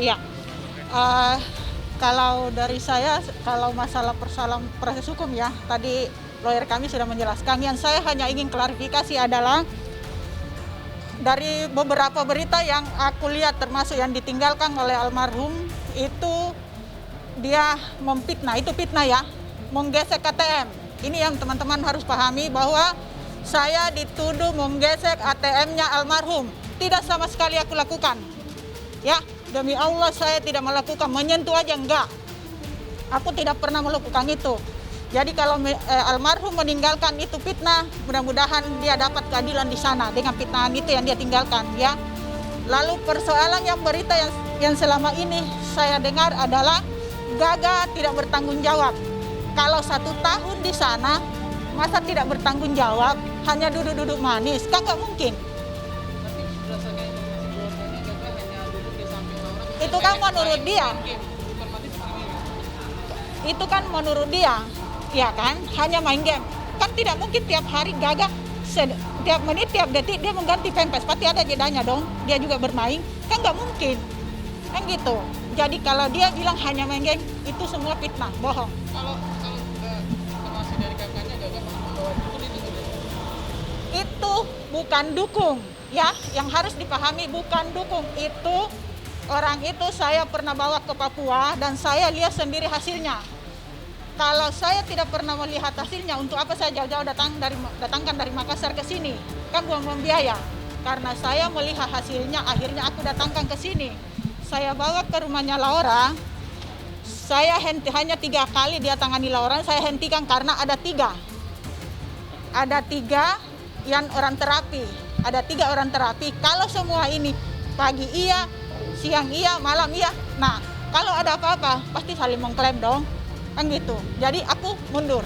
Iya. Eh, Kalau dari saya, kalau masalah persoalan proses hukum ya, tadi lawyer kami sudah menjelaskan. Yang saya hanya ingin klarifikasi adalah dari beberapa berita yang aku lihat termasuk yang ditinggalkan oleh almarhum itu dia memfitnah, itu fitnah ya, menggesek KTM. Ini yang teman-teman harus pahami bahwa saya dituduh menggesek ATM-nya almarhum. Tidak sama sekali aku lakukan. Ya, demi Allah saya tidak melakukan, menyentuh aja enggak. Aku tidak pernah melakukan itu. Jadi kalau almarhum meninggalkan itu fitnah, mudah-mudahan dia dapat keadilan di sana dengan fitnahan itu yang dia tinggalkan ya. Lalu persoalan yang berita yang selama ini saya dengar adalah Gaga tidak bertanggung jawab. Kalau 1 tahun di sana, masa tidak bertanggung jawab, hanya duduk-duduk manis, kan nggak mungkin. Itu kan menurut dia. Itu kan menurut dia, ya kan? Hanya main game. Kan tidak mungkin tiap hari Gaga, tiap menit, tiap detik dia mengganti pampers. Pasti ada jedanya dong. Dia juga bermain. Kan nggak mungkin. Kan gitu. Jadi kalau dia bilang hanya main game, itu semua fitnah, bohong. Kalau informasi dari kakaknya Gaga membawa dukun itu gitu. Itu bukan dukung, ya. Yang harus dipahami bukan dukung. Itu orang itu saya pernah bawa ke Papua dan saya lihat sendiri hasilnya. Kalau saya tidak pernah melihat hasilnya, untuk apa saya jauh-jauh datangkan dari Makassar ke sini? Kan buang-buang biaya. Karena saya melihat hasilnya, akhirnya aku datangkan ke sini. Saya bawa ke rumahnya Laura. Saya hanya 3 kali dia tangani Laura, saya hentikan karena ada 3. Ada 3 yang orang terapi. Ada 3 orang terapi. Kalau semua ini pagi iya, siang iya, malam iya. Nah, kalau ada apa-apa pasti saling mengklaim dong. Kan gitu. Jadi aku mundur.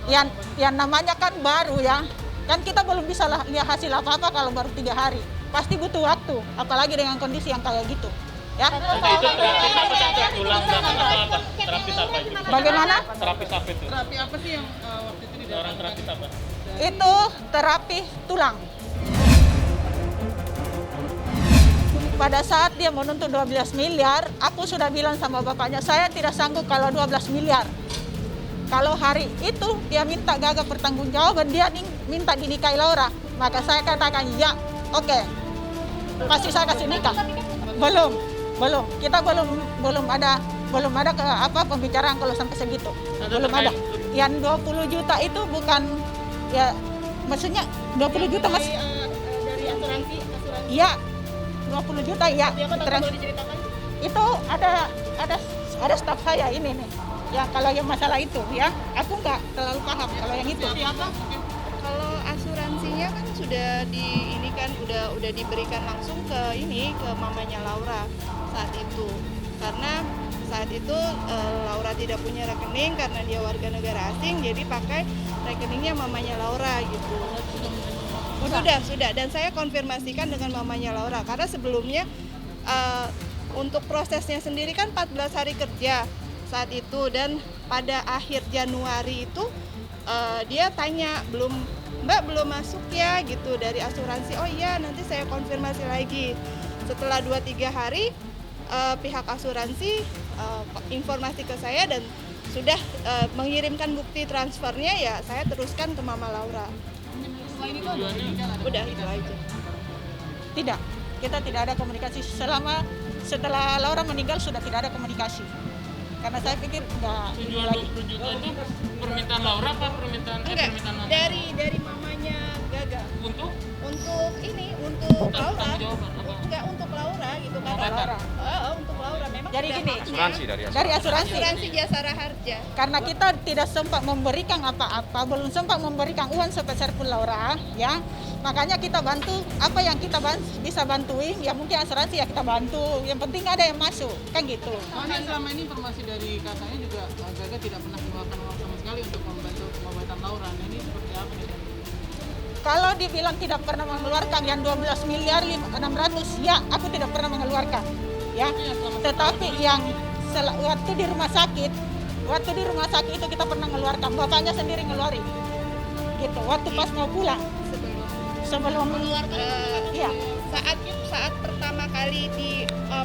Yang namanya kan baru ya. Kan kita belum bisa lihat hasil apa-apa kalau baru 3 hari. Pasti butuh waktu, apalagi dengan kondisi yang kayak gitu. Ya. Itu terapis apa sampai pulang atau apa? Terapis apa itu? Bagaimana? Terapis apa itu? Terapi apa sih yang waktu itu didatangkan? Orang terapis apa? Itu terapi tulang. Pada saat dia menuntut 12 miliar, aku sudah bilang sama bapaknya, saya tidak sanggup kalau 12 miliar. Kalau hari itu dia minta Gaga pertanggungjawaban, dia minta dinikahi Laura, maka saya katakan ya, oke. Pasti saya kasih nikah. Belum. Kita belum ada pembicaraan kalau sampai segitu. Belum ada. Yang 20 juta itu bukan ya, maksudnya 20 juta Mas. Dari asuransi. Iya. 20 juta ya. Itu ada staf saya ini nih. Ya kalau yang masalah itu ya, aku nggak terlalu paham kalau yang itu. Kalau asuransinya kan sudah udah diberikan langsung ke mamanya Laura saat itu. Karena saat itu Laura tidak punya rekening karena dia warga negara asing, jadi pakai rekeningnya mamanya Laura gitu. Sudah, dan saya konfirmasikan dengan mamanya Laura karena sebelumnya untuk prosesnya sendiri kan 14 hari kerja saat itu, dan pada akhir Januari itu dia tanya, Mbak belum masuk ya gitu dari asuransi. Oh iya, nanti saya konfirmasi lagi. Setelah 2-3 hari pihak asuransi informasi ke saya dan sudah mengirimkan bukti transfernya, ya saya teruskan ke Mama Laura. Selain itu ada Udah itu aja. Tidak, kita tidak ada komunikasi setelah Laura meninggal, sudah tidak ada komunikasi. Karena saya pikir enggak. Tujuan 20 juta itu permintaan Laura apa permintaan Mama? Dari mamanya Gaga. Untuk Laura. jawaban apa? Enggak, untuk Laura gitu kan. Laura. Untuk Laura memang. Jadi sudah gini, haknya. dari asuransi. Asuransi Jasara Harja. Karena kita tidak sempat memberikan apa-apa, belum sempat memberikan uang sebesar pun Laura, ya. Makanya kita bantu apa yang kita bisa bantuin, ya mungkin asuransi ya kita bantu. Yang penting ada yang masuk, kan gitu. Soalnya selama ini informasi dari kakaknya juga Gaga tidak pernah mengeluarkan uang sama sekali untuk membantu pengobatan Laura. Nah, ini seperti apa nih? Kalau dibilang tidak pernah mengeluarkan yang 12 miliar 600, ya aku tidak pernah mengeluarkan, ya. Tetapi yang waktu di rumah sakit itu kita pernah mengeluarkan, bapaknya sendiri ngeluarin, gitu. Waktu pas mau pulang, sebelum Mengeluarkan ya saat pertama kali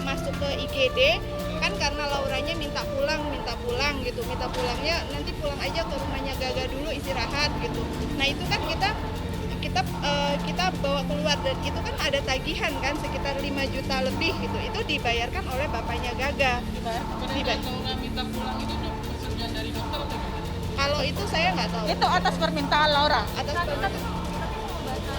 masuk ke IGD kan karena Lauranya minta pulang gitu, minta pulangnya nanti pulang aja ke rumahnya Gaga dulu istirahat gitu. Nah itu kan kita bawa keluar dan itu kan ada tagihan kan sekitar 5 juta lebih gitu, itu dibayarkan oleh bapaknya Gaga. Pada Laura minta pulang itu udah persetujuan dari dokter atau gimana? Kalau itu saya nggak tahu. Itu atas permintaan Laura. Kan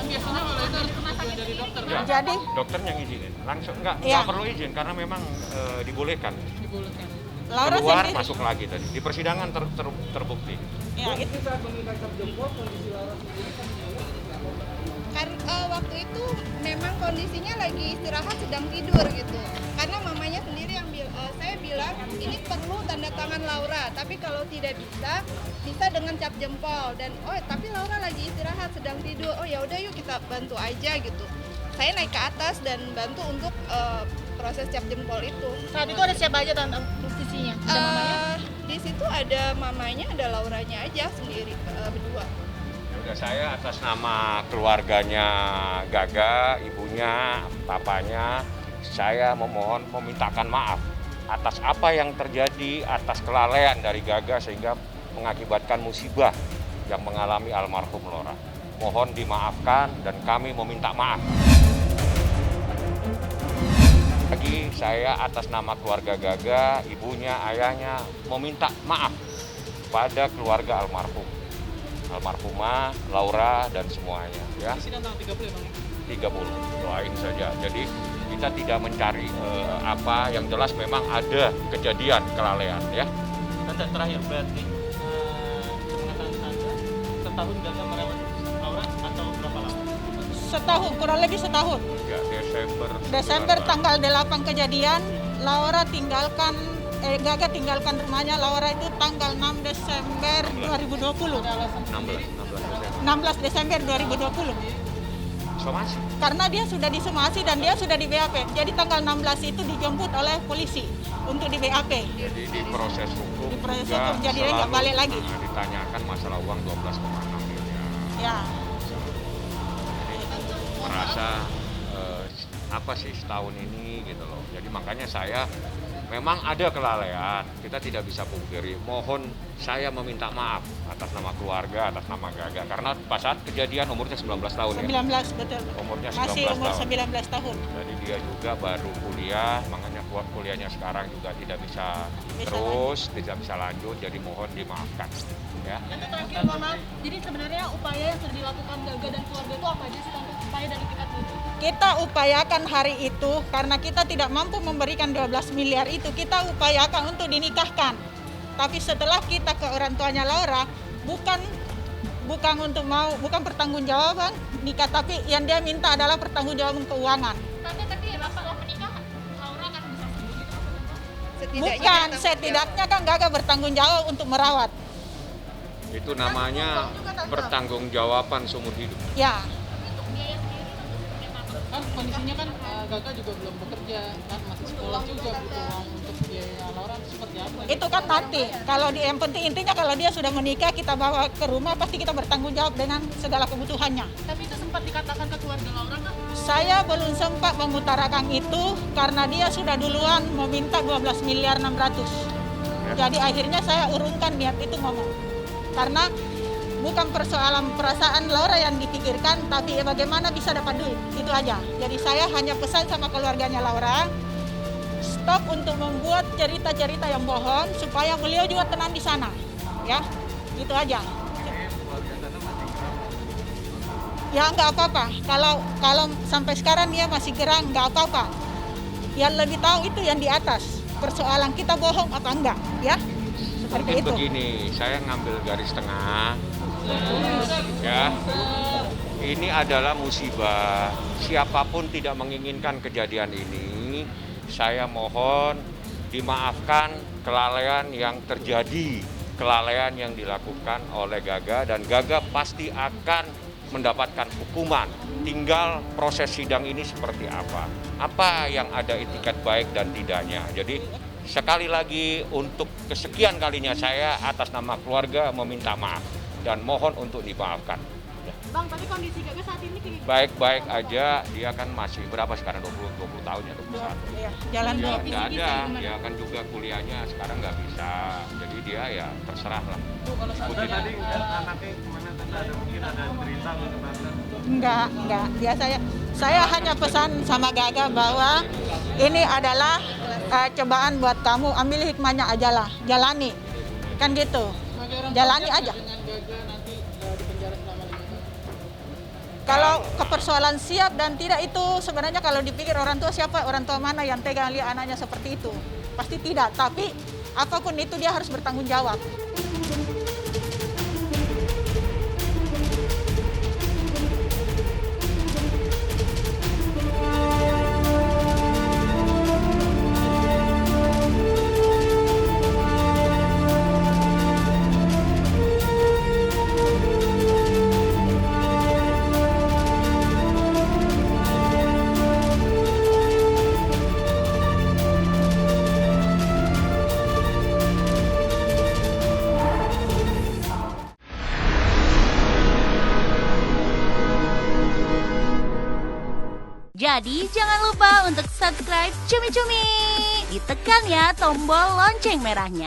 biasanya kalau itu harus persetujuan dari dokter kan? Jadi Dokternya yang izinin, langsung nggak Iya. perlu izin karena memang dibolehkan. Dibolehkan. Laura Keluar sendiri. masuk lagi tadi di persidangan terbukti. Ya, itu. Waktu itu memang kondisinya lagi istirahat sedang tidur gitu. Karena mamanya sendiri yang saya bilang ini perlu tanda tangan Laura, tapi kalau tidak bisa dengan cap jempol dan tapi Laura lagi istirahat sedang tidur. Oh ya udah yuk kita bantu aja gitu. Saya naik ke atas dan bantu untuk proses cap jempol itu. Saat itu ada siapa aja tante posisinya? Ada mamanya? Di situ ada mamanya, ada Lauranya aja sendiri berdua. Udah saya atas nama keluarganya Gaga, ibunya, papanya, saya memintakan maaf atas apa yang terjadi, atas kelalaian dari Gaga sehingga mengakibatkan musibah yang mengalami almarhum Laura. Mohon dimaafkan dan kami meminta maaf. Lagi saya atas nama keluarga Gaga, ibunya, ayahnya meminta maaf pada keluarga almarhumah, Laura dan semuanya ya. Sidang tanggal 30 ya Bang? 30, doain saja. Jadi kita tidak mencari apa yang jelas memang ada kejadian kelalaian ya. Tante terakhir berarti pengetahuan Tante setahun Gaga merawat Laura atau berapa lama? Setahun, kurang lebih setahun. Ya, Desember tanggal 8 kejadian, Laura Gaga tinggalkan rumahnya Laura itu tanggal 6 Desember 2020. 16 Desember 2020. somasi. Karena dia sudah disomasi dan dia sudah di BAP. Jadi tanggal 16 itu dijemput oleh polisi untuk di BAP. Jadi di proses hukum Di proses juga hukum, jadi dia nggak selalu, balik lagi. ditanyakan masalah uang 12,6 miliar. Ya, Merasa apa sih setahun ini gitu loh. Jadi makanya saya memang ada kelalaian, kita tidak bisa pungkiri. Mohon saya meminta maaf atas nama keluarga, atas nama Gaga. Karena pas saat kejadian umurnya 19 tahun 19 ya. betul. Umurnya 19 Masih umur tahun. 19 tahun. Jadi dia juga baru kuliah, makanya kuliahnya sekarang juga tidak bisa Bisa terus, tidak bisa lanjut. Jadi mohon dimaafkan ya. Tante terakhir mohon maaf, jadi sebenarnya upaya yang sudah dilakukan Gaga dan keluarga itu apa aja sih Tante? Upaya dari tingkat itu? Kita upayakan hari itu karena kita tidak mampu memberikan 12 miliar itu, kita upayakan untuk dinikahkan. Tapi setelah kita ke orang tuanya Laura, bukan pertanggungjawaban nikah, tapi yang dia minta adalah pertanggungjawaban keuangan. Tante tapi setelah menikah Laura akan bisa sembuh gitu Tante? Bukan, setidaknya kan Gaga bertanggung jawab untuk merawat. Itu namanya pertanggungjawaban seumur hidup. Ya, Kan kondisinya kan Gaga juga belum bekerja, kan masih sekolah juga butuh uang untuk biaya Laura seperti apa? itu kan nanti. Kalau yang penting intinya kalau dia sudah menikah, kita bawa ke rumah, pasti kita bertanggung jawab dengan segala kebutuhannya. Tapi itu sempat dikatakan ke keluarga Laura kan? Saya belum sempat mengutarakan itu karena dia sudah duluan meminta 12 miliar 600. Jadi akhirnya saya urungkan niat itu ngomong. Karena bukan persoalan perasaan Laura yang dipikirkan, tapi bagaimana bisa dapat duit, itu aja. Jadi saya hanya pesan sama keluarganya Laura, stop untuk membuat cerita-cerita yang bohong supaya beliau juga tenang di sana, ya, itu aja. Ya nggak apa-apa. Kalau sampai sekarang dia masih gerang, nggak apa-apa. Yang lebih tahu itu yang di atas. Persoalan kita bohong apa enggak, ya? Seperti Mungkin itu. begini, saya ngambil garis tengah ya. Ini adalah musibah. Siapapun tidak menginginkan kejadian ini. Saya mohon dimaafkan kelalaian yang terjadi, kelalaian yang dilakukan oleh Gaga, dan Gaga pasti akan mendapatkan hukuman. Tinggal proses sidang ini seperti apa yang ada etikat baik dan tidaknya. Jadi sekali lagi untuk kesekian kalinya saya atas nama keluarga meminta maaf dan mohon untuk dimaafkan. Bang, tapi kondisi Gaga saat ini kayak Baik-baik aja, dia kan masih berapa sekarang, 20 tahun ya, 21. Iya, jalan Ya, dulu. nggak ada, dia kan juga kuliahnya sekarang nggak bisa, jadi dia ya terserah lah. Bu, kalau seandainya Tadi anaknya kemana tadi ada mungkin ada cerita untuk Anda? Enggak. Biasa saya hanya pesan sama Gaga bahwa ini adalah cobaan buat kamu, ambil hikmahnya aja lah, jalani. Kan gitu. sebagai orang tua Jalani siap aja. nggak dengan Gaga nanti di penjara selama 5 tahun? Kalau kepersoalan siap dan tidak itu sebenarnya kalau dipikir orang tua siapa, orang tua mana yang tega lihat anaknya seperti itu? Pasti tidak, tapi apapun itu dia harus bertanggung jawab. Jadi jangan lupa untuk subscribe Cumi Cumi. Ditekan ya tombol lonceng merahnya.